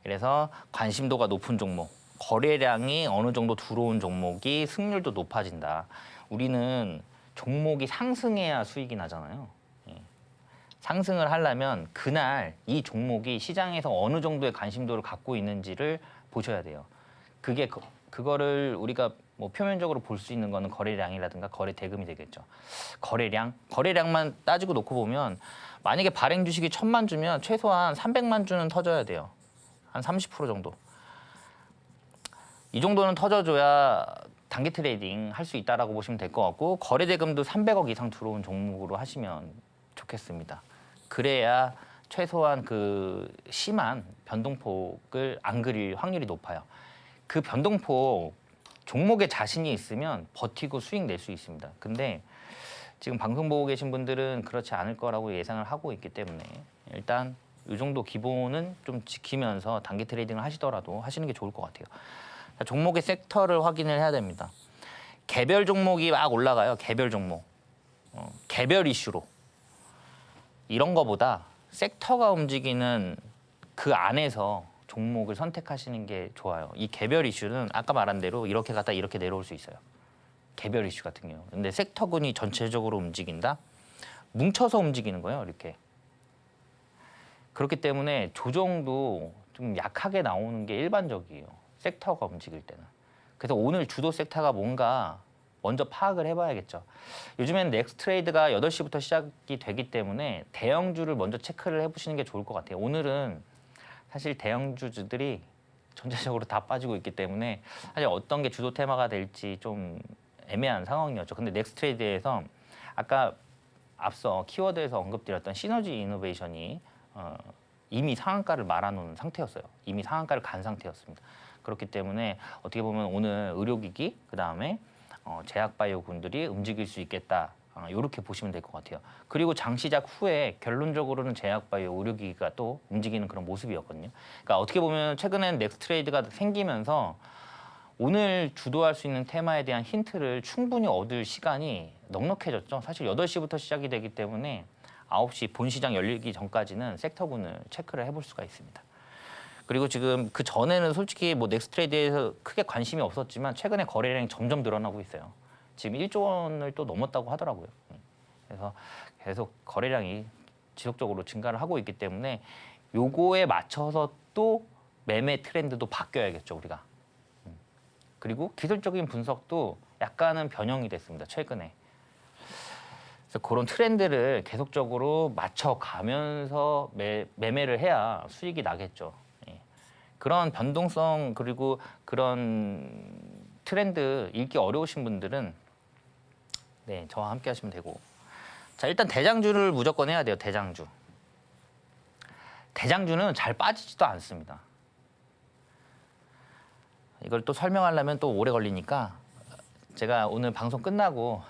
그래서 관심도가 높은 종목, 거래량이 어느 정도 들어온 종목이 승률도 높아진다. 우리는 종목이 상승해야 수익이 나잖아요. 상승을 하려면 그날 이 종목이 시장에서 어느 정도의 관심도를 갖고 있는지를 보셔야 돼요. 그거를 우리가 뭐 표면적으로 볼 수 있는 거는 거래량이라든가 거래 대금이 되겠죠. 거래량만 따지고 놓고 보면 만약에 발행 주식이 1,000만 주면 최소한 300만 주는 터져야 돼요. 한 30% 정도. 이 정도는 터져줘야 단기 트레이딩 할 수 있다라고 보시면 될 것 같고 거래 대금도 300억 이상 들어온 종목으로 하시면 좋겠습니다. 그래야 최소한 그 심한 변동폭을 안 그릴 확률이 높아요. 그 변동폭 종목에 자신이 있으면 버티고 수익 낼 수 있습니다. 근데 지금 방송 보고 계신 분들은 그렇지 않을 거라고 예상을 하고 있기 때문에 일단 이 정도 기본은 좀 지키면서 단기 트레이딩을 하시더라도 하시는 게 좋을 것 같아요. 종목의 섹터를 확인을 해야 됩니다. 개별 종목이 막 올라가요. 개별 종목. 개별 이슈로. 이런 거보다 섹터가 움직이는 그 안에서 종목을 선택하시는 게 좋아요. 이 개별 이슈는 아까 말한 대로 이렇게 갔다 이렇게 내려올 수 있어요. 개별 이슈 같은 경우. 근데 섹터군이 전체적으로 움직인다? 뭉쳐서 움직이는 거예요, 이렇게. 그렇기 때문에 조정도 좀 약하게 나오는 게 일반적이에요. 섹터가 움직일 때는. 그래서 오늘 주도 섹터가 뭔가 먼저 파악을 해봐야겠죠. 요즘에는 넥스트레이드가 8시부터 시작이 되기 때문에 대형주를 먼저 체크를 해보시는 게 좋을 것 같아요. 오늘은 사실 대형주들이 전체적으로 다 빠지고 있기 때문에 사실 어떤 게 주도 테마가 될지 좀 애매한 상황이었죠. 근데 넥스트레이드에서 아까 앞서 키워드에서 언급드렸던 시너지 이노베이션이 이미 상한가를 말아놓은 상태였어요. 이미 상한가를 간 상태였습니다. 그렇기 때문에 어떻게 보면 오늘 의료기기 그다음에 제약바이오군들이 움직일 수 있겠다. 이렇게 보시면 될 것 같아요. 그리고 장 시작 후에 결론적으로는 제약바이오 의료기기가 또 움직이는 그런 모습이었거든요. 그러니까 어떻게 보면 최근엔 넥스트레이드가 생기면서 오늘 주도할 수 있는 테마에 대한 힌트를 충분히 얻을 시간이 넉넉해졌죠. 사실 8시부터 시작이 되기 때문에 9시 본 시장 열리기 전까지는 섹터군을 체크를 해볼 수가 있습니다. 그리고 지금 그 전에는 솔직히 뭐 넥스트레이드에서 크게 관심이 없었지만 최근에 거래량이 점점 늘어나고 있어요. 지금 1조 원을 또 넘었다고 하더라고요. 그래서 계속 거래량이 지속적으로 증가를 하고 있기 때문에 요거에 맞춰서 또 매매 트렌드도 바뀌어야겠죠, 우리가. 그리고 기술적인 분석도 약간은 변형이 됐습니다, 최근에. 그래서 그런 트렌드를 계속적으로 맞춰가면서 매매를 해야 수익이 나겠죠. 그런 변동성 그리고 그런 트렌드 읽기 어려우신 분들은 네, 저와 함께 하시면 되고. 자, 일단 대장주를 무조건 해야 돼요. 대장주. 대장주는 잘 빠지지도 않습니다. 이걸 또 설명하려면 또 오래 걸리니까 제가 오늘 방송 끝나고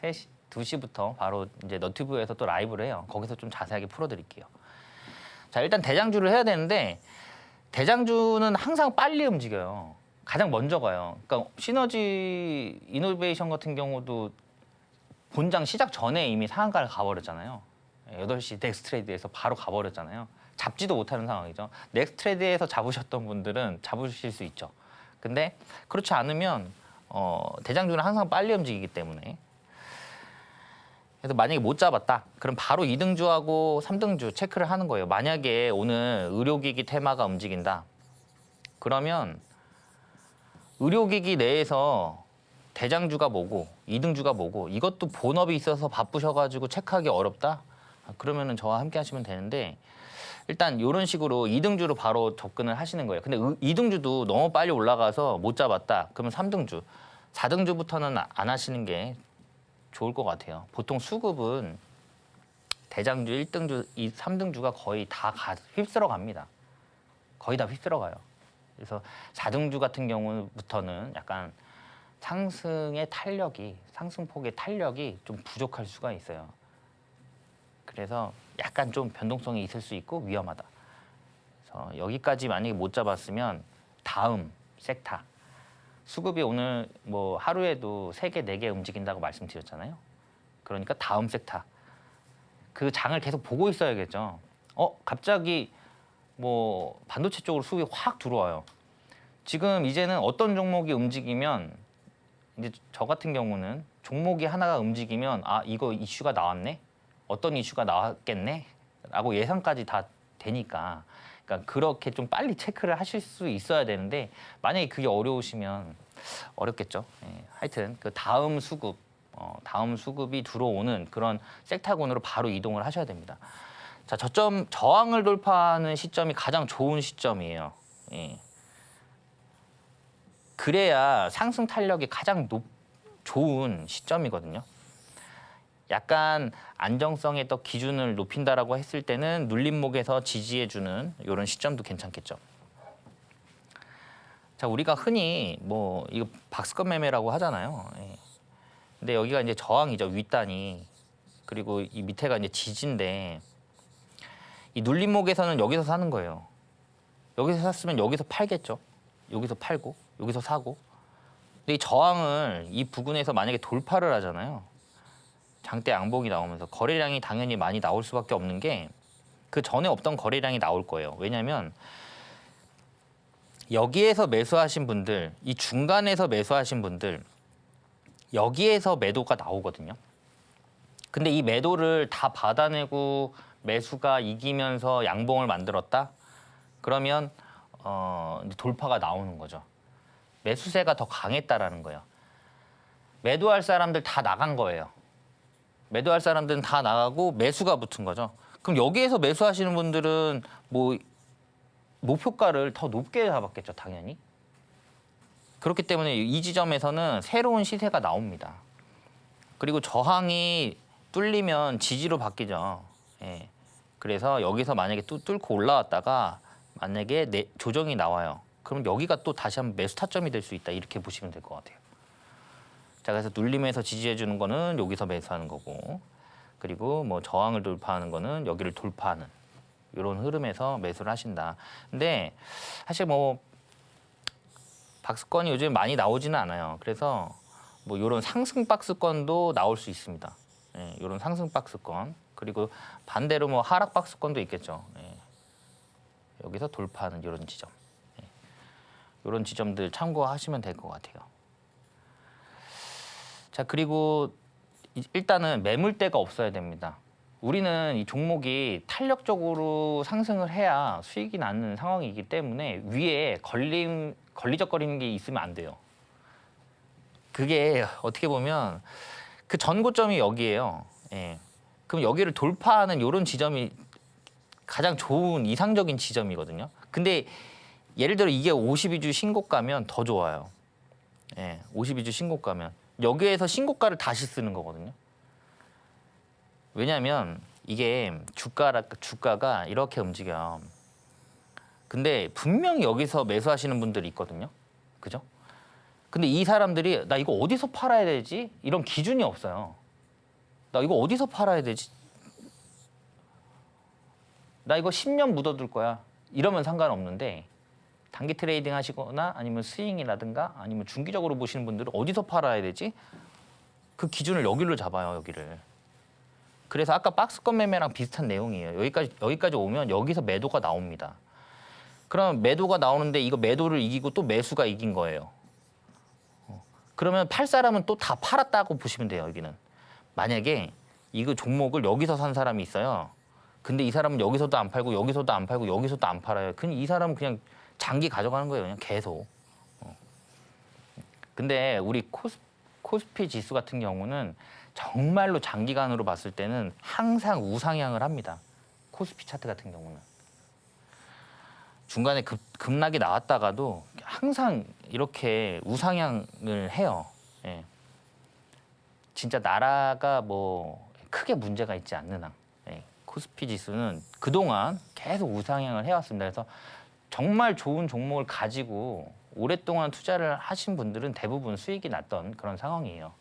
3시, 2시부터 바로 이제 너튜브에서 또 라이브를 해요. 거기서 좀 자세하게 풀어드릴게요. 자, 일단 대장주를 해야 되는데 대장주는 항상 빨리 움직여요. 가장 먼저 가요. 그러니까 시너지 이노베이션 같은 경우도 본장 시작 전에 이미 상한가를 가버렸잖아요. 8시 넥스트레이드에서 바로 가버렸잖아요. 잡지도 못하는 상황이죠. 넥스트레이드에서 잡으셨던 분들은 잡으실 수 있죠. 근데 그렇지 않으면 대장주는 항상 빨리 움직이기 때문에 그래서 만약에 못 잡았다. 그럼 바로 2등주하고 3등주 체크를 하는 거예요. 만약에 오늘 의료기기 테마가 움직인다. 그러면 의료기기 내에서 대장주가 뭐고 2등주가 뭐고 이것도 본업이 있어서 바쁘셔가지고 체크하기 어렵다. 그러면은 저와 함께 하시면 되는데 일단 이런 식으로 2등주로 바로 접근을 하시는 거예요. 근데 2등주도 너무 빨리 올라가서 못 잡았다. 그러면 3등주, 4등주부터는 안 하시는 게 좋을 것 같아요. 보통 수급은 대장주 1등주, 3등주가 거의 다 휩쓸어 갑니다. 거의 다 휩쓸어 가요. 그래서 4등주 같은 경우부터는 약간 상승의 탄력이, 상승폭의 탄력이 좀 부족할 수가 있어요. 그래서 약간 좀 변동성이 있을 수 있고 위험하다. 그래서 여기까지 만약에 못 잡았으면 다음 섹터. 수급이 오늘 뭐 하루에도 3개, 4개 움직인다고 말씀드렸잖아요. 그러니까 다음 섹터. 그 장을 계속 보고 있어야겠죠. 갑자기 뭐 반도체 쪽으로 수급이 확 들어와요. 지금 이제는 어떤 종목이 움직이면 이제 저 같은 경우는 종목이 하나가 움직이면 이거 이슈가 나왔네? 어떤 이슈가 나왔겠네? 라고 예상까지 다 되니까 그러니까 그렇게 좀 빨리 체크를 하실 수 있어야 되는데 만약에 그게 어려우시면 어렵겠죠. 하여튼 그 다음 수급이 들어오는 그런 섹터군으로 바로 이동을 하셔야 됩니다. 자, 저항을 돌파하는 시점이 가장 좋은 시점이에요. 그래야 상승 탄력이 가장 좋은 시점이거든요. 약간 안정성의 또 기준을 높인다라고 했을 때는 눌림목에서 지지해주는 이런 시점도 괜찮겠죠. 자, 우리가 흔히 뭐 이거 박스권 매매라고 하잖아요. 근데 여기가 이제 저항이죠, 윗단이. 그리고 이 밑에가 이제 지지인데 이 눌림목에서는 여기서 사는 거예요. 여기서 샀으면 여기서 팔겠죠. 여기서 팔고 여기서 사고. 근데 이 저항을 이 부근에서 만약에 돌파를 하잖아요. 장대 양봉이 나오면서 거래량이 당연히 많이 나올 수밖에 없는 게 그 전에 없던 거래량이 나올 거예요. 왜냐하면 여기에서 매수하신 분들, 이 중간에서 매수하신 분들, 여기에서 매도가 나오거든요. 근데 이 매도를 다 받아내고 매수가 이기면서 양봉을 만들었다? 그러면 이제 돌파가 나오는 거죠. 매수세가 더 강했다라는 거예요. 매도할 사람들 다 나간 거예요. 매도할 사람들은 다 나가고 매수가 붙은 거죠. 그럼 여기에서 매수하시는 분들은 뭐 목표가를 더 높게 잡았겠죠, 당연히. 그렇기 때문에 이 지점에서는 새로운 시세가 나옵니다. 그리고 저항이 뚫리면 지지로 바뀌죠. 예. 그래서 여기서 만약에 뚫고 올라왔다가 만약에 조정이 나와요. 그럼 여기가 또 다시 한번 매수 타점이 될 수 있다. 이렇게 보시면 될 것 같아요. 자, 그래서 눌림에서 지지해 주는 거는 여기서 매수하는 거고, 그리고 뭐 저항을 돌파하는 거는 여기를 돌파하는 이런 흐름에서 매수를 하신다. 근데 사실 뭐 박스권이 요즘 많이 나오지는 않아요. 그래서 뭐 이런 상승 박스권도 나올 수 있습니다. 예, 이런 상승 박스권, 그리고 반대로 뭐 하락 박스권도 있겠죠. 예, 여기서 돌파하는 이런 지점, 예, 이런 지점들 참고하시면 될 것 같아요. 자, 그리고 일단은 매물대가 없어야 됩니다. 우리는 이 종목이 탄력적으로 상승을 해야 수익이 나는 상황이기 때문에 위에 걸리적거리는 게 있으면 안 돼요. 그게 어떻게 보면 그 전고점이 여기예요. 예. 그럼 여기를 돌파하는 이런 지점이 가장 좋은 이상적인 지점이거든요. 근데 예를 들어 이게 52주 신고가면 더 좋아요. 예, 52주 신고가면 여기에서 신고가를 다시 쓰는 거거든요. 왜냐하면 이게 주가가 이렇게 움직여요. 근데 분명히 여기서 매수하시는 분들이 있거든요. 그죠? 근데 이 사람들이 나 이거 어디서 팔아야 되지? 이런 기준이 없어요. 나 이거 어디서 팔아야 되지? 나 이거 10년 묻어둘 거야. 이러면 상관없는데 단기 트레이딩 하시거나 아니면 스윙이라든가 아니면 중기적으로 보시는 분들은 어디서 팔아야 되지? 그 기준을 여기로 잡아요, 여기를. 그래서 아까 박스권 매매랑 비슷한 내용이에요. 여기까지 오면 여기서 매도가 나옵니다. 그럼 매도가 나오는데 이거 매도를 이기고 또 매수가 이긴 거예요. 그러면 팔 사람은 또 다 팔았다고 보시면 돼요, 여기는. 만약에 이거 종목을 여기서 산 사람이 있어요. 근데 이 사람은 여기서도 안 팔고 여기서도 안 팔고 여기서도 안 팔아요. 그럼 이 사람은 그냥 장기 가져가는 거예요, 그냥 계속. 근데 우리 코스피 지수 같은 경우는 정말로 장기간으로 봤을 때는 항상 우상향을 합니다. 코스피 차트 같은 경우는. 중간에 급락이 나왔다가도 항상 이렇게 우상향을 해요. 예. 진짜 나라가 뭐 크게 문제가 있지 않는 한. 예. 코스피 지수는 그동안 계속 우상향을 해왔습니다. 그래서 정말 좋은 종목을 가지고 오랫동안 투자를 하신 분들은 대부분 수익이 났던 그런 상황이에요.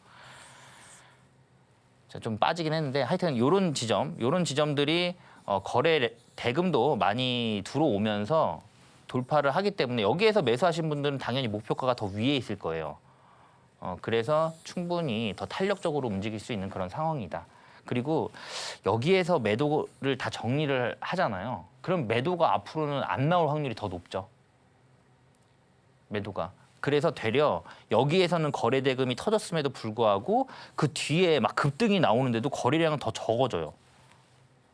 자, 좀 빠지긴 했는데 하여튼 이런 지점들이 거래 대금도 많이 들어오면서 돌파를 하기 때문에 여기에서 매수하신 분들은 당연히 목표가가 더 위에 있을 거예요. 그래서 충분히 더 탄력적으로 움직일 수 있는 그런 상황이다. 그리고 여기에서 매도를 다 정리를 하잖아요. 그럼 매도가 앞으로는 안 나올 확률이 더 높죠. 매도가. 그래서 되려 여기에서는 거래 대금이 터졌음에도 불구하고 그 뒤에 막 급등이 나오는데도 거래량은 더 적어져요.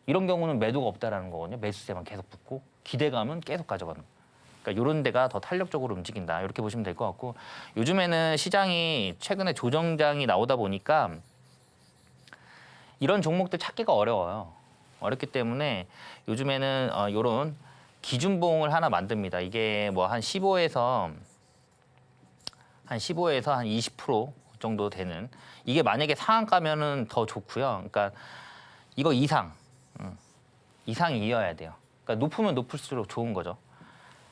이런 경우는 매도가 없다라는 거거든요. 매수세만 계속 붙고 기대감은 계속 가져가는. 그러니까 이런 데가 더 탄력적으로 움직인다. 이렇게 보시면 될 것 같고, 요즘에는 시장이 최근에 조정장이 나오다 보니까 이런 종목들 찾기가 어려워요. 어렵기 때문에 요즘에는 이런 기준봉을 하나 만듭니다. 이게 뭐 한 15에서 한 20% 정도 되는, 이게 만약에 상한가면은 더 좋고요. 그러니까 이거 이상이어야 돼요. 그러니까 높으면 높을수록 좋은 거죠.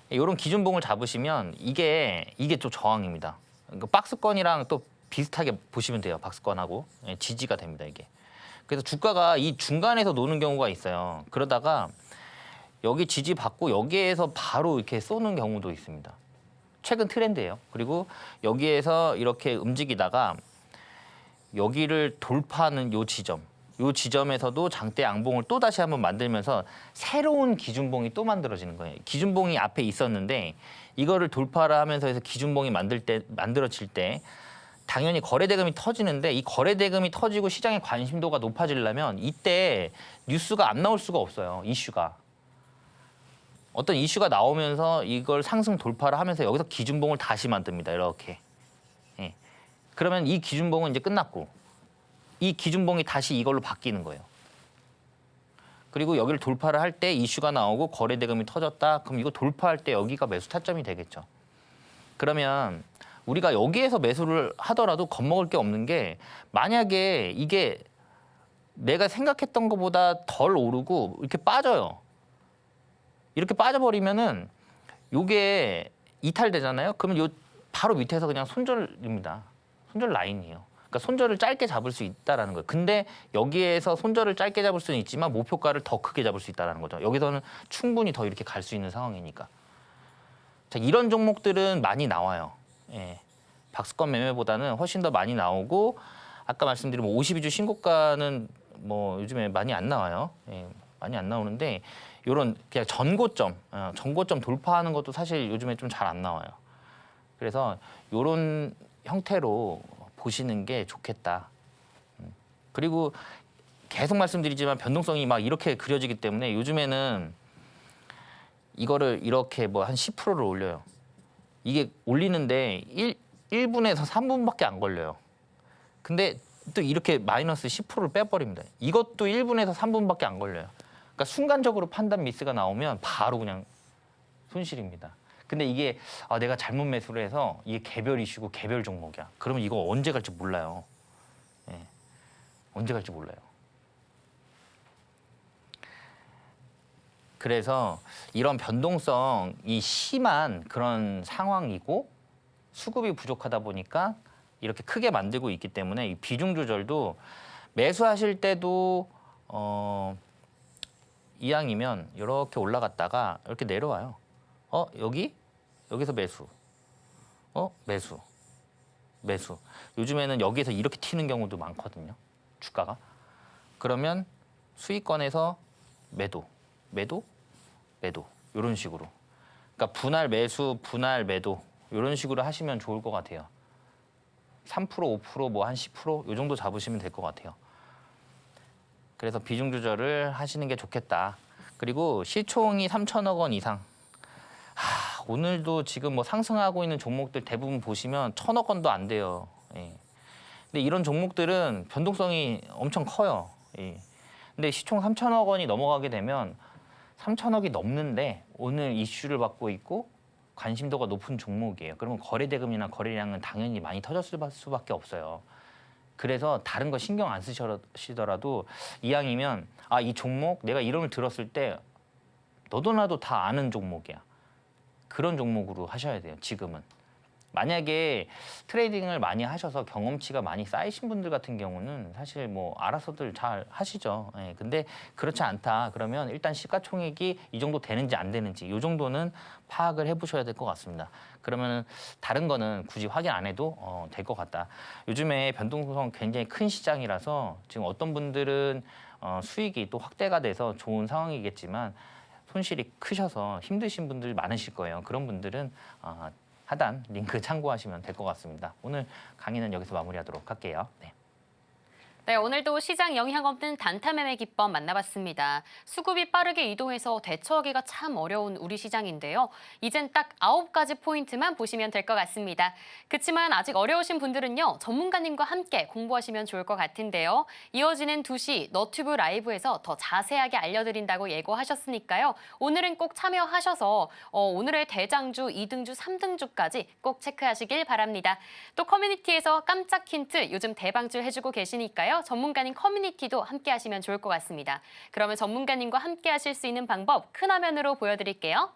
이런 기준봉을 잡으시면 이게 좀 저항입니다. 그러니까 박스권이랑 또 비슷하게 보시면 돼요. 박스권하고 지지가 됩니다, 이게. 그래서 주가가 이 중간에서 노는 경우가 있어요. 그러다가 여기 지지 받고 여기에서 바로 이렇게 쏘는 경우도 있습니다. 최근 트렌드예요. 그리고 여기에서 이렇게 움직이다가 여기를 돌파하는 요 지점, 요 지점에서도 장대 양봉을 또 다시 한번 만들면서 새로운 기준봉이 또 만들어지는 거예요. 기준봉이 앞에 있었는데 이거를 돌파를 하면서 해서 기준봉이 만들어질 때 당연히 거래대금이 터지는데 이 거래대금이 터지고 시장의 관심도가 높아지려면 이때 뉴스가 안 나올 수가 없어요. 이슈가. 어떤 이슈가 나오면서 이걸 상승 돌파를 하면서 여기서 기준봉을 다시 만듭니다. 이렇게. 예. 그러면 이 기준봉은 이제 끝났고 이 기준봉이 다시 이걸로 바뀌는 거예요. 그리고 여기를 돌파를 할 때 이슈가 나오고 거래대금이 터졌다. 그럼 이거 돌파할 때 여기가 매수 타점이 되겠죠. 그러면 우리가 여기에서 매수를 하더라도 겁먹을 게 없는 게 만약에 이게 내가 생각했던 것보다 덜 오르고 이렇게 빠져요. 이렇게 빠져버리면은 요게 이탈되잖아요. 그러면 요 바로 밑에서 그냥 손절입니다. 손절 라인이에요. 그러니까 손절을 짧게 잡을 수 있다라는 거예요. 근데 여기에서 손절을 짧게 잡을 수는 있지만 목표가를 더 크게 잡을 수 있다라는 거죠. 여기서는 충분히 더 이렇게 갈 수 있는 상황이니까. 자, 이런 종목들은 많이 나와요. 예. 박스권 매매보다는 훨씬 더 많이 나오고 아까 말씀드린 52주 신고가는 뭐 요즘에 많이 안 나와요. 예. 많이 안 나오는데 이런 그냥 전고점 돌파하는 것도 사실 요즘에 좀 잘 안 나와요. 그래서 이런 형태로 보시는 게 좋겠다. 그리고 계속 말씀드리지만 변동성이 막 이렇게 그려지기 때문에 요즘에는 이거를 이렇게 뭐 한 10%를 올려요. 이게 올리는데 1분에서 3분밖에 안 걸려요. 근데 또 이렇게 마이너스 10%를 빼버립니다. 이것도 1분에서 3분밖에 안 걸려요. 그러니까 순간적으로 판단 미스가 나오면 바로 그냥 손실입니다. 근데 이게 내가 잘못 매수를 해서 이게 개별 이슈고 개별 종목이야. 그러면 이거 언제 갈지 몰라요. 예. 언제 갈지 몰라요. 그래서 이런 변동성이 심한 그런 상황이고 수급이 부족하다 보니까 이렇게 크게 만들고 있기 때문에 이 비중 조절도 매수하실 때도 이왕이면 이렇게 올라갔다가 이렇게 내려와요. 여기서 매수. 매수. 요즘에는 여기에서 이렇게 튀는 경우도 많거든요. 주가가. 그러면 수익권에서 매도. 이런 식으로. 그러니까 분할 매수, 분할 매도 이런 식으로 하시면 좋을 것 같아요. 3%, 5%, 뭐 한 10%? 이 정도 잡으시면 될 것 같아요. 그래서 비중 조절을 하시는 게 좋겠다. 그리고 시총이 3천억 원 이상. 오늘도 지금 뭐 상승하고 있는 종목들 대부분 보시면 1,000억 원도 안 돼요. 예. 근데 이런 종목들은 변동성이 엄청 커요. 예. 근데 시총 3천억 원이 넘어가게 되면 3천억이 넘는데 오늘 이슈를 받고 있고 관심도가 높은 종목이에요. 그러면 거래대금이나 거래량은 당연히 많이 터졌을 수밖에 없어요. 그래서 다른 거 신경 안 쓰시더라도 이왕이면 이 종목 내가 이름을 들었을 때 너도 나도 다 아는 종목이야. 그런 종목으로 하셔야 돼요. 지금은. 만약에 트레이딩을 많이 하셔서 경험치가 많이 쌓이신 분들 같은 경우는 사실 뭐 알아서들 잘 하시죠. 예, 근데 그렇지 않다. 그러면 일단 시가총액이 이 정도 되는지 안 되는지 이 정도는 파악을 해보셔야 될 것 같습니다. 그러면 다른 거는 굳이 확인 안 해도 될 것 같다. 요즘에 변동성 굉장히 큰 시장이라서 지금 어떤 분들은 수익이 또 확대가 돼서 좋은 상황이겠지만 손실이 크셔서 힘드신 분들 많으실 거예요. 그런 분들은 하단 링크 참고하시면 될 것 같습니다. 오늘 강의는 여기서 마무리하도록 할게요. 네. 네, 오늘도 시장 영향 없는 단타 매매 기법 만나봤습니다. 수급이 빠르게 이동해서 대처하기가 참 어려운 우리 시장인데요. 이젠 딱 9가지 포인트만 보시면 될 것 같습니다. 그치만 아직 어려우신 분들은요, 전문가님과 함께 공부하시면 좋을 것 같은데요. 이어지는 2시 너튜브 라이브에서 더 자세하게 알려드린다고 예고하셨으니까요. 오늘은 꼭 참여하셔서 오늘의 대장주, 2등주, 3등주까지 꼭 체크하시길 바랍니다. 또 커뮤니티에서 깜짝 힌트 요즘 대방출 해주고 계시니까요. 전문가님 커뮤니티도 함께 하시면 좋을 것 같습니다. 그러면 전문가님과 함께 하실 수 있는 방법 큰 화면으로 보여드릴게요.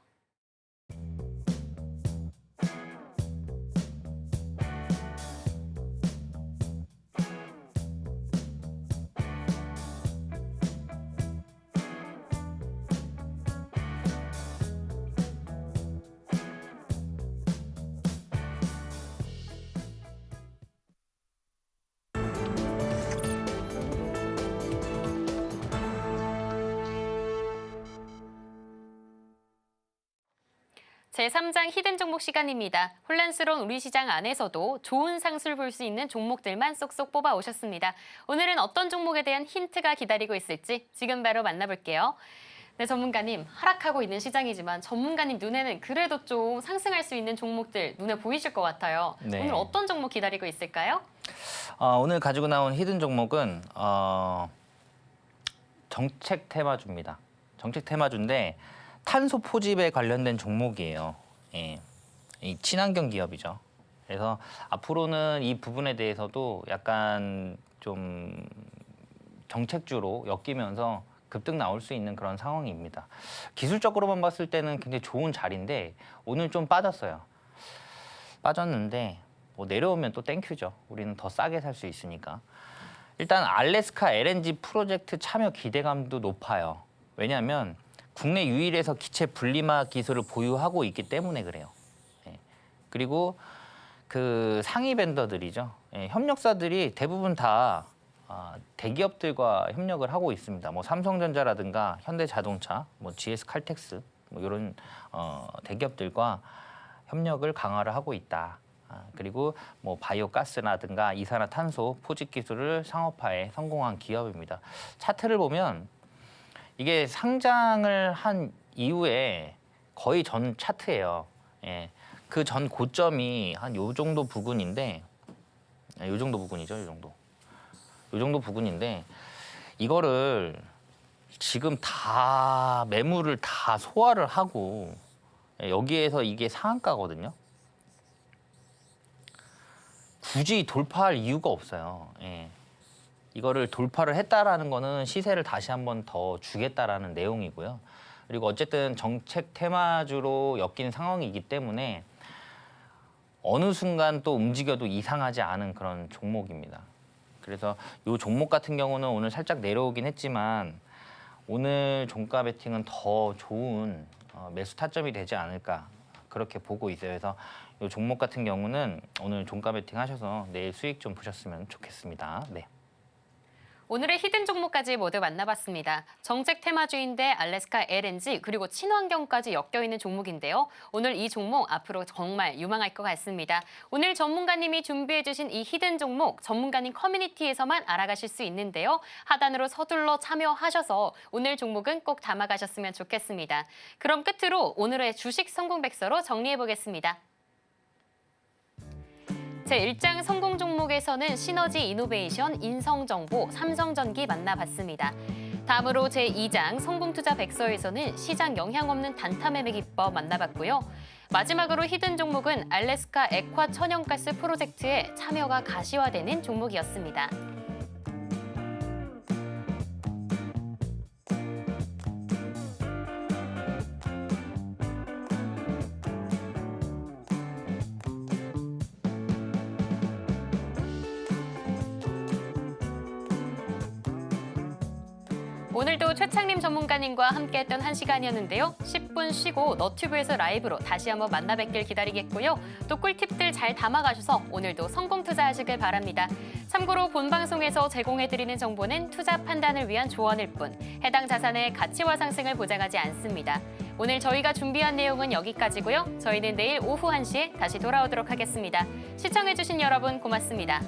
제3장 히든 종목 시간입니다. 혼란스러운 우리 시장 안에서도 좋은 상승을 볼 수 있는 종목들만 쏙쏙 뽑아 오셨습니다. 오늘은 어떤 종목에 대한 힌트가 기다리고 있을지 지금 바로 만나볼게요. 네, 전문가님, 하락하고 있는 시장이지만 전문가님 눈에는 그래도 좀 상승할 수 있는 종목들 눈에 보이실 것 같아요. 네. 오늘 어떤 종목 기다리고 있을까요? 오늘 가지고 나온 히든 종목은 정책 테마주입니다. 정책 테마주인데 탄소 포집에 관련된 종목이에요. 예. 이 친환경 기업이죠. 그래서 앞으로는 이 부분에 대해서도 약간 좀 정책주로 엮이면서 급등 나올 수 있는 그런 상황입니다. 기술적으로만 봤을 때는 굉장히 좋은 자리인데 오늘 좀 빠졌어요. 빠졌는데 뭐 내려오면 또 땡큐죠. 우리는 더 싸게 살 수 있으니까. 일단 알래스카 LNG 프로젝트 참여 기대감도 높아요. 왜냐하면 국내 유일에서 기체 분리막 기술을 보유하고 있기 때문에 그래요. 예. 그리고 그 상위 벤더들이죠. 예, 협력사들이 대부분 다 대기업들과 협력을 하고 있습니다. 뭐 삼성전자라든가 현대자동차, 뭐 GS 칼텍스 뭐 이런 대기업들과 협력을 강화를 하고 있다. 그리고 뭐 바이오가스라든가 이산화탄소 포집 기술을 상업화에 성공한 기업입니다. 차트를 보면 이게 상장을 한 이후에 거의 전 차트예요. 예. 그 전 고점이 한 요 정도 부근인데, 요 정도 부근이죠, 요 정도. 요 정도 부근인데 이거를 지금 다 매물을 다 소화를 하고 여기에서 이게 상한가거든요. 굳이 돌파할 이유가 없어요. 예. 이거를 돌파를 했다라는 거는 시세를 다시 한번 더 주겠다라는 내용이고요. 그리고 어쨌든 정책 테마주로 엮인 상황이기 때문에 어느 순간 또 움직여도 이상하지 않은 그런 종목입니다. 그래서 이 종목 같은 경우는 오늘 살짝 내려오긴 했지만 오늘 종가 베팅은 더 좋은 매수 타점이 되지 않을까 그렇게 보고 있어요. 그래서 이 종목 같은 경우는 오늘 종가 베팅 하셔서 내일 수익 좀 보셨으면 좋겠습니다. 네. 오늘의 히든 종목까지 모두 만나봤습니다. 정책 테마주인데 알래스카 LNG 그리고 친환경까지 엮여있는 종목인데요. 오늘 이 종목 앞으로 정말 유망할 것 같습니다. 오늘 전문가님이 준비해주신 이 히든 종목 전문가님 커뮤니티에서만 알아가실 수 있는데요. 하단으로 서둘러 참여하셔서 오늘 종목은 꼭 담아가셨으면 좋겠습니다. 그럼 끝으로 오늘의 주식 성공백서로 정리해보겠습니다. 제1장 성공 종목에서는 시너지 이노베이션, 인성정보, 삼성전기 만나봤습니다. 다음으로 제2장 성공투자 백서에서는 시장 영향 없는 단타 매매 기법 만나봤고요. 마지막으로 히든 종목은 알래스카 액화 천연가스 프로젝트에 참여가 가시화되는 종목이었습니다. 오늘도 최창림 전문가님과 함께했던 1시간이었는데요. 10분 쉬고 너튜브에서 라이브로 다시 한번 만나 뵙길 기다리겠고요. 또 꿀팁들 잘 담아가셔서 오늘도 성공 투자하시길 바랍니다. 참고로 본 방송에서 제공해드리는 정보는 투자 판단을 위한 조언일 뿐 해당 자산의 가치와 상승을 보장하지 않습니다. 오늘 저희가 준비한 내용은 여기까지고요. 저희는 내일 오후 1시에 다시 돌아오도록 하겠습니다. 시청해주신 여러분 고맙습니다.